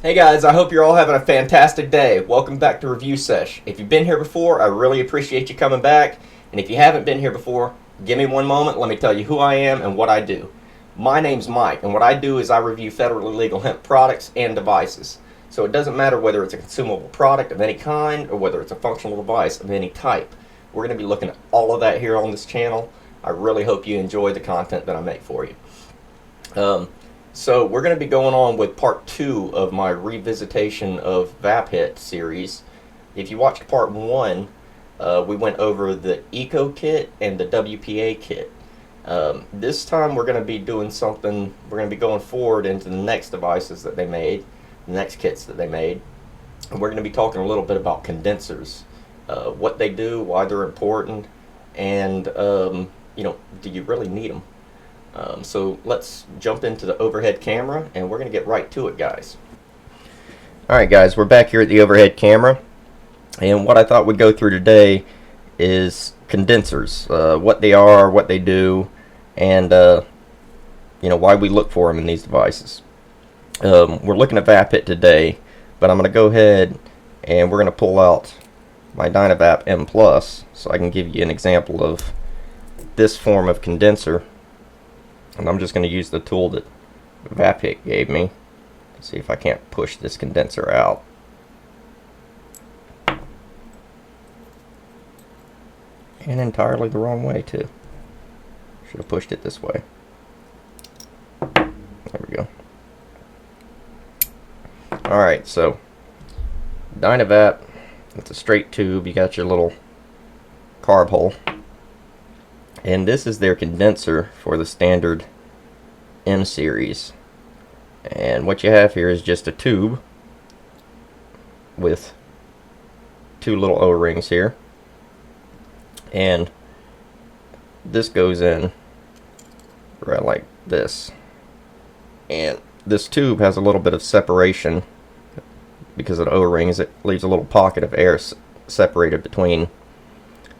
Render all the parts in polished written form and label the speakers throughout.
Speaker 1: Hey guys, I hope you're all having a fantastic day. Welcome back to Review Sesh. If you've been here before, I really appreciate you coming back. And if you haven't been here before, give me one moment, let me tell you who I am and what I do. My name's Mike, and what I do is I review federally legal hemp products and devices. So it doesn't matter whether it's a consumable product of any kind or whether it's a functional device of any type. We're going to be looking at all of that here on this channel. I really hope you enjoy the content that I make for you. So we're going to be going on with part 2 of my revisitation of Vaphit series. If you watched part 1, we went over the Eco Kit and the WPA kit. This time we're going to be doing something, we're going to be going forward into the next devices that they made, the next kits that they made. And we're going to be talking a little bit about condensers, what they do, why they're important, and, do you really need them? So let's jump into the overhead camera and we're going to get right to it, guys. Alright guys, we're back here at the overhead camera, and what I thought we'd go through today is condensers, what they are, what they do, and why we look for them in these devices. We're looking at Vaphit today, but I'm going to go ahead and we're going to pull out my Dynavap M Plus so I can give you an example of this form of condenser. And I'm just going to use the tool that Vaphit gave me to see if I can't push this condenser out. And entirely the wrong way too. Should have pushed it this way. There we go. Alright, so Dynavap, it's a straight tube. You got your little carb hole. And this is their condenser for the standard M series. And what you have here is just a tube with two little O-rings here. And this goes in right like this. And this tube has a little bit of separation because of the O-rings. It leaves a little pocket of air separated between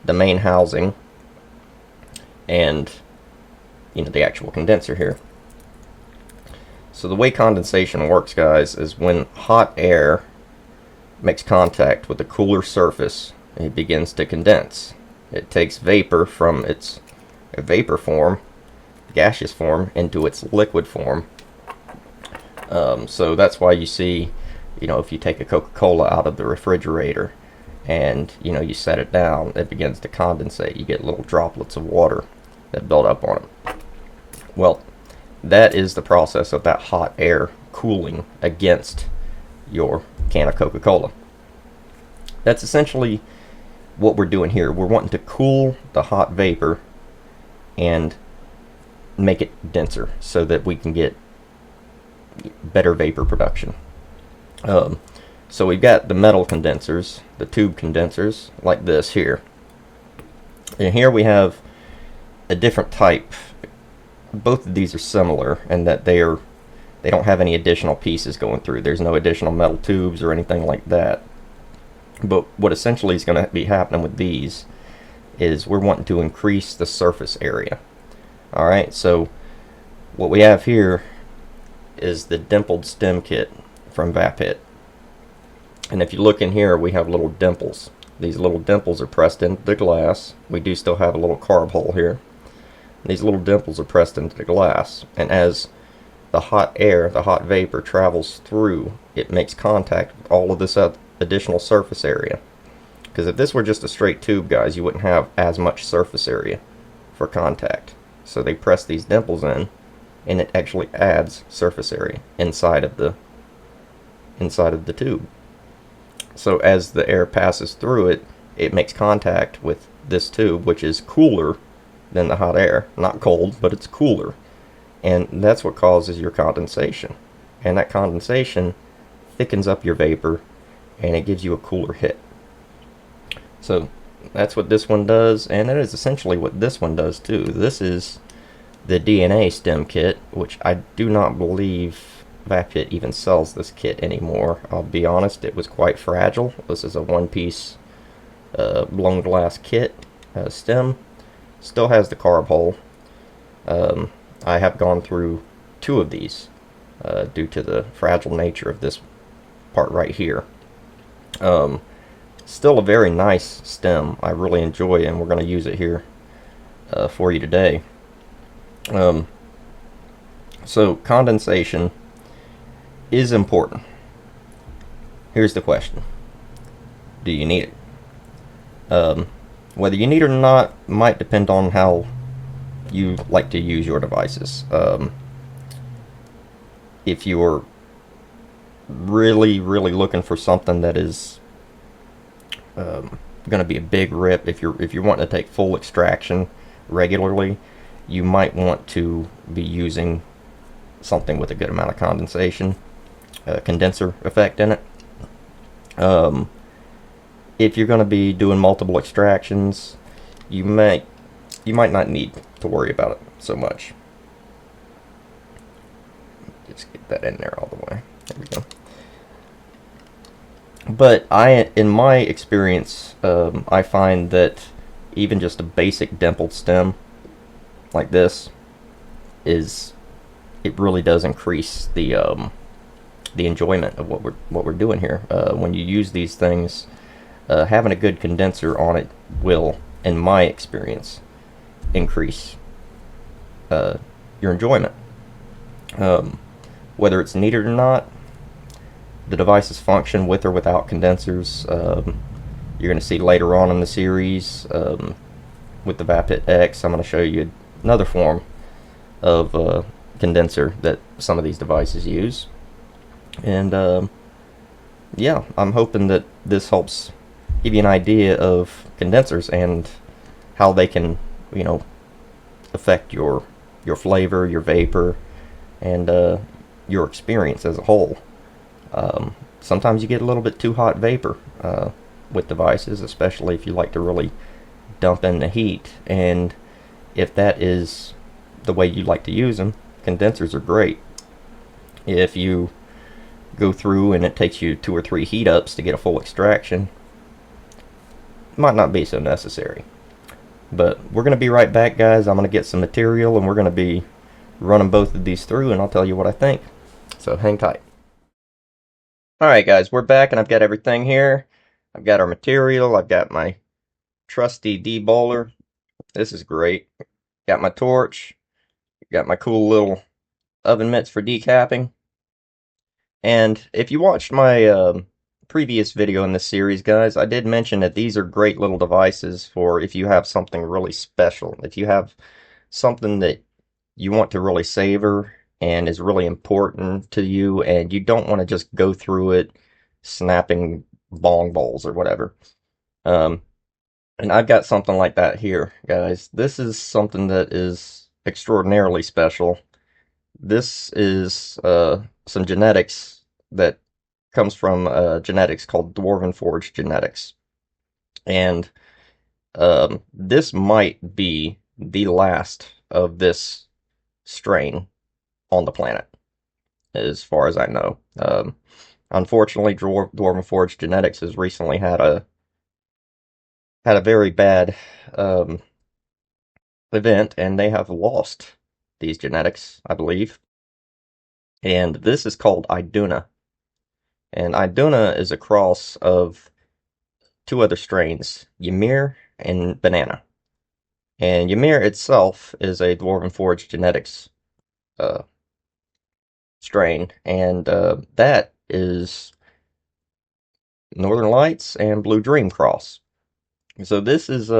Speaker 1: the main housing and the actual condenser here. So the way condensation works, guys, is when hot air makes contact with the cooler surface, it begins to condense. It takes vapor from its vapor form, gaseous form, into its liquid form. So that's why you see, if you take a Coca-Cola out of the refrigerator and you set it down, it begins to condensate. You get little droplets of water that build up on it. Well, that is the process of that hot air cooling against your can of Coca-Cola. That's essentially what we're doing here. We're wanting to cool the hot vapor and make it denser so that we can get better vapor production. So we've got the metal condensers, the tube condensers, like this here. And here we have a different type. Both of these are similar in that they don't have any additional pieces going through. There's no additional metal tubes or anything like that. But what essentially is going to be happening with these is we're wanting to increase the surface area. Alright, so what we have here is the dimpled stem kit from Vaphit. And if you look in here, we have little dimples. These little dimples are pressed into the glass. We do still have a little carb hole here. These little dimples are pressed into the glass, and as the hot air, the hot vapor travels through, it makes contact with all of this additional surface area. Because if this were just a straight tube, guys, you wouldn't have as much surface area for contact. So they press these dimples in, and it actually adds surface area inside of the tube. So as the air passes through it, it makes contact with this tube, which is cooler than the hot air. Not cold, but it's cooler. And that's what causes your condensation. And that condensation thickens up your vapor, and it gives you a cooler hit. So that's what this one does, and that is essentially what this one does too. This is the DNA stem kit, which I do not believe Vaphit even sells this kit anymore. I'll be honest, it was quite fragile. This is a one-piece blown glass kit stem. Still has the carb hole. I have gone through 2 of these due to the fragile nature of this part right here. Um, Still a very nice stem. I really enjoy, and we're going to use it here for you today. Um, so condensation is important. Here's the question: do you need it? Um, Whether you need it or not might depend on how you like to use your devices. If you're really looking for something that is going to be a big rip, if you're wanting to take full extraction regularly, you might want to be using something with a good amount of condensation, condenser effect in it. Um, if you're going to be doing multiple extractions, you might not need to worry about it so much. Just get that in there all the way. There we go. But in my experience, I find that even just a basic dimpled stem like this it really does increase the enjoyment of what we're doing here. When you use these things, having a good condenser on it will, in my experience, increase your enjoyment. Whether it's needed or not, the devices function with or without condensers. You're going to see later on in the series with the Vaphit X, I'm going to show you another form of condenser that some of these devices use. And yeah, I'm hoping that this helps give you an idea of condensers and how they can, you know, affect your flavor, your vapor, and your experience as a whole. Sometimes you get a little bit too hot vapor with devices, especially if you like to really dump in the heat. And if that is the way you like to use them, condensers are great. If you go through and it takes you 2 or 3 heat ups to get a full extraction, it might not be so necessary. But we're going to be right back, guys. I'm going to get some material and we're going to be running both of these through, and I'll tell you what I think. So hang tight. Alright guys, we're back and I've got everything here. I've got our material, I've got my trusty debowler. This is great. Got my torch, got my cool little oven mitts for decapping. And if you watched my previous video in this series, guys, I did mention that these are great little devices for if you have something really special. If you have something that you want to really savor and is really important to you, and you don't want to just go through it snapping bong bowls or whatever. And I've got something like that here, guys. This is something that is extraordinarily special. This is some genetics that comes from genetics called Dwarven Forge genetics. And this might be the last of this strain on the planet, as far as I know. Unfortunately, Dwarven Forge Genetics has recently had a very bad event, and they have lost these genetics, I believe. And this is called Iduna. And Iduna is a cross of 2 other strains, Ymir and Banana. And Ymir itself is a Dwarven Forge Genetics uh, strain, and that is Northern Lights and Blue Dream cross. So this is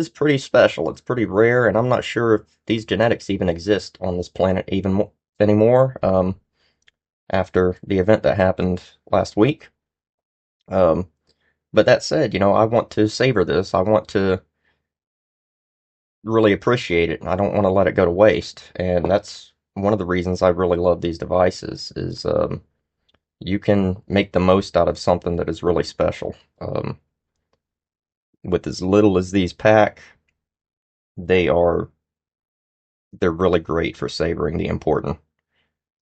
Speaker 1: pretty special. It's pretty rare, and I'm not sure if these genetics even exist on this planet even anymore. After the event that happened last week. But that said, you know, I want to savor this. I want to really appreciate it, and I don't want to let it go to waste. And that's one of the reasons I really love these devices is you can make the most out of something that is really special. With as little as these pack, they are they're really great for savoring the important,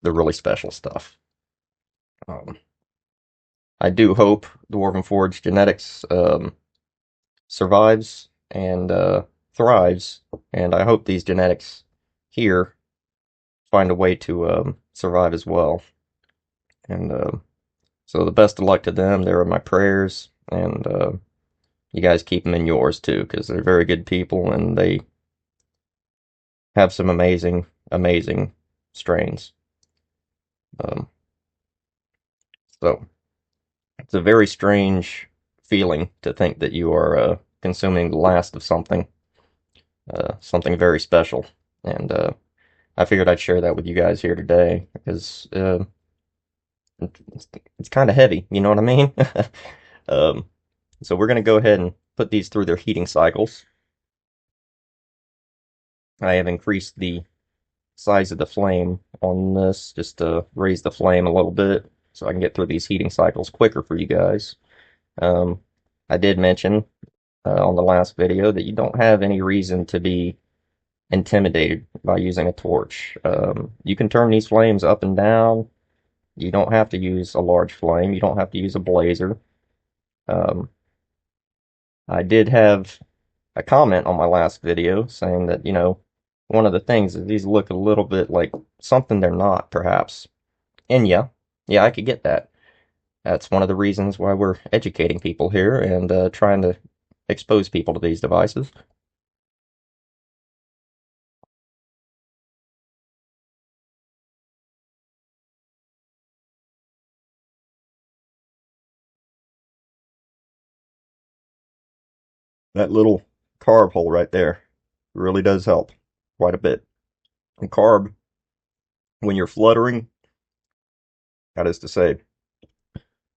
Speaker 1: the really special stuff. Um, I do hope Dwarven Forge Genetics survives and thrives, and I hope these genetics here find a way to survive as well. And so the best of luck to them. They're in my prayers, and you guys keep them in yours too, because they're very good people and they have some amazing, amazing strains. Um, so it's a very strange feeling to think that you are consuming the last of something, something very special. And I figured I'd share that with you guys here today because it's, it's kind of heavy, you know what I mean? um, so we're going to go ahead and put these through their heating cycles. I have increased the size of the flame on this just to raise the flame a little bit so I can get through these heating cycles quicker for you guys. Um, I did mention on the last video that you don't have any reason to be intimidated by using a torch. You can turn these flames up and down. You don't have to use a large flame. You don't have to use a blazer. Um, I did have a comment on my last video saying that, one of the things is these look a little bit like something they're not, perhaps. And yeah, I could get that. That's one of the reasons why we're educating people here and trying to expose people to these devices. That little carb hole right there really does help quite a bit. And carb, when you're fluttering, that is to say,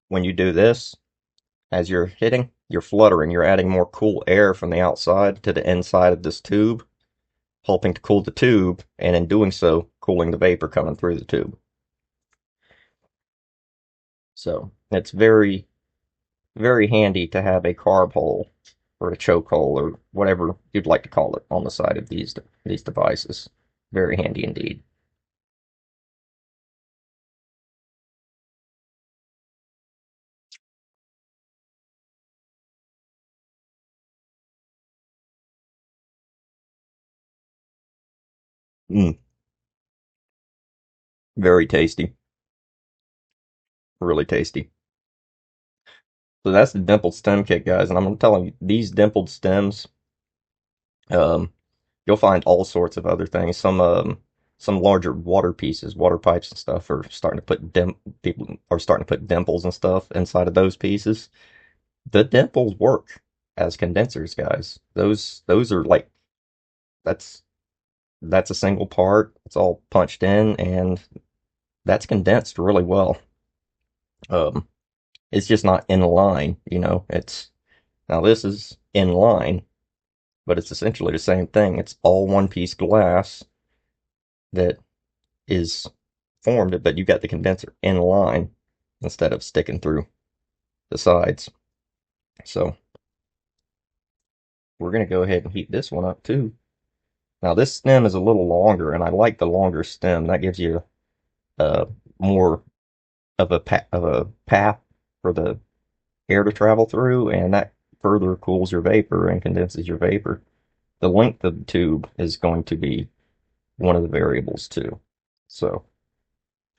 Speaker 1: when you do this, as you're hitting, you're fluttering. You're adding more cool air from the outside to the inside of this tube, helping to cool the tube, and in doing so, cooling the vapor coming through the tube. So it's very, very handy to have a carb hole or a choke hole or whatever you'd like to call it on the side of these devices. Very handy indeed. Mm, very tasty. Really tasty. So that's the dimpled stem kit, guys, and I'm telling you, these dimpled stems, um, you'll find all sorts of other things. Some larger water pieces, water pipes and stuff are starting to put people are starting to put dimples and stuff inside of those pieces. The dimples work as condensers, guys. Those are like that's that's a single part. It's all punched in and that's condensed really well. Um, it's just not in line, It's now this is in line, but it's essentially the same thing. It's all one piece glass that is formed, but you got the condenser in line instead of sticking through the sides. So we're going to go ahead and heat this one up too. Now this stem is a little longer, and I like the longer stem. That gives you more of a path for the air to travel through, and that further cools your vapor and condenses your vapor. The length of the tube is going to be one of the variables too. So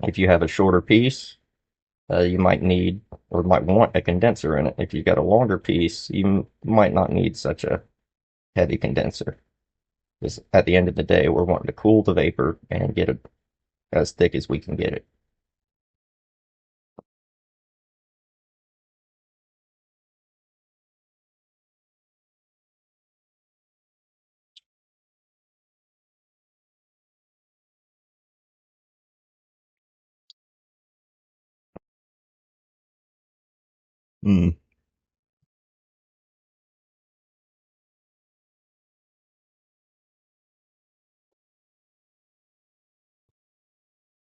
Speaker 1: if you have a shorter piece, you might need or might want a condenser in it. If you've got a longer piece, you might not need such a heavy condenser. Because at the end of the day, we're wanting to cool the vapor and get it as thick as we can get it. Mm,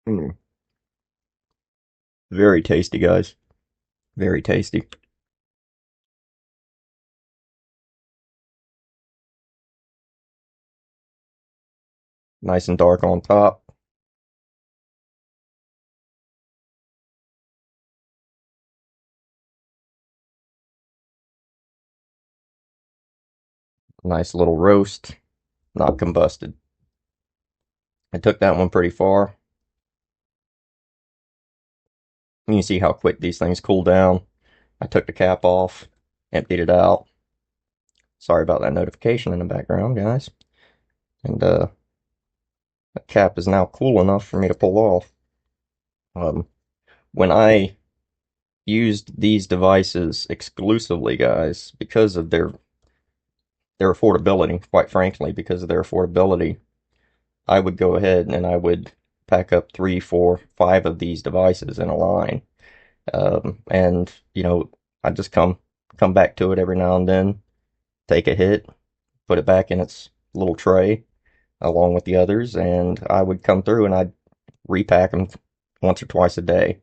Speaker 1: mm. Very tasty, guys. Very tasty. Nice and dark on top. Nice little roast. Not combusted. I took that one pretty far. You can see how quick these things cool down. I took the cap off, emptied it out. Sorry about that notification in the background, guys. And the cap is now cool enough for me to pull off. Um, when I used these devices exclusively, guys, because of their affordability, quite frankly, because of their affordability, I would go ahead and I would pack up 3, 4, 5 of these devices in a line. And I just come back to it every now and then, take a hit, put it back in its little tray along with the others, and I would come through and I'd repack them once or twice a day.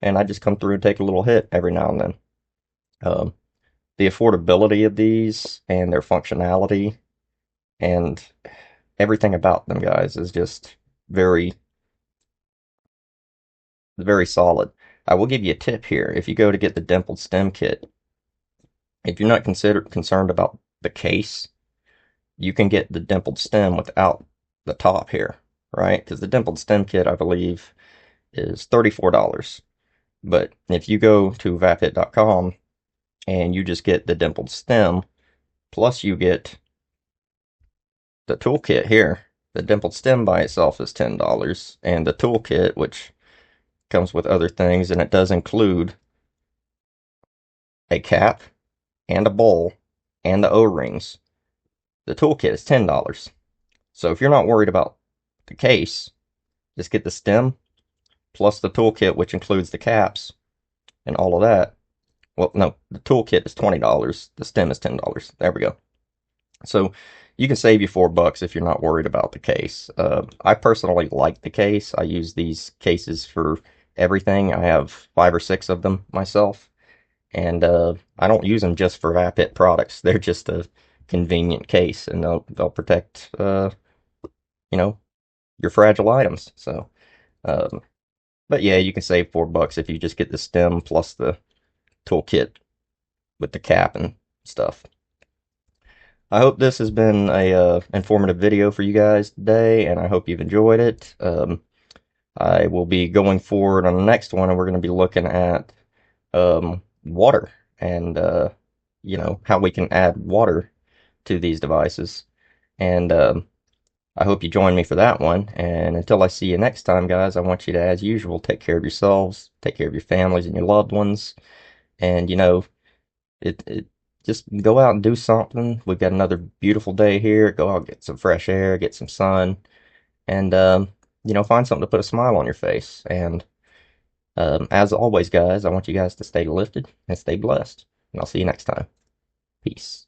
Speaker 1: And I just come through and take a little hit every now and then. Um, the affordability of these and their functionality and everything about them, guys, is just very, very solid. I will give you a tip here. If you go to get the dimpled stem kit, if you're not concerned about the case, you can get the dimpled stem without the top here, right? Because the dimpled stem kit, I believe, is $34. But if you go to vaphit.com and you just get the dimpled stem, plus you get the toolkit here, the dimpled stem by itself is $10, and the toolkit, which comes with other things, and it does include a cap and a bowl and the O-rings. The toolkit is $10. So if you're not worried about the case, just get the stem plus the toolkit, which includes the caps and all of that. Well, no, the toolkit is $20. The stem is $10. There we go. So you can save you $4 if you're not worried about the case. I personally like the case. I use these cases for everything. I have 5 or 6 of them myself, and I don't use them just for Vaphit products. They're just a convenient case, and they'll protect you know your fragile items. So, um, but yeah, you can save $4 if you just get the stem plus the toolkit with the cap and stuff. I hope this has been a informative video for you guys today, and I hope you've enjoyed it. I will be going forward on the next one, and we're going to be looking at water and how we can add water to these devices. And I hope you join me for that one. And until I see you next time, guys, I want you to, as usual, take care of yourselves, take care of your families and your loved ones, and it just go out and do something. We've got another beautiful day here. Go out, get some fresh air, get some sun, and find something to put a smile on your face. And as always, guys, I want you guys to stay lifted and stay blessed. And I'll see you next time. Peace.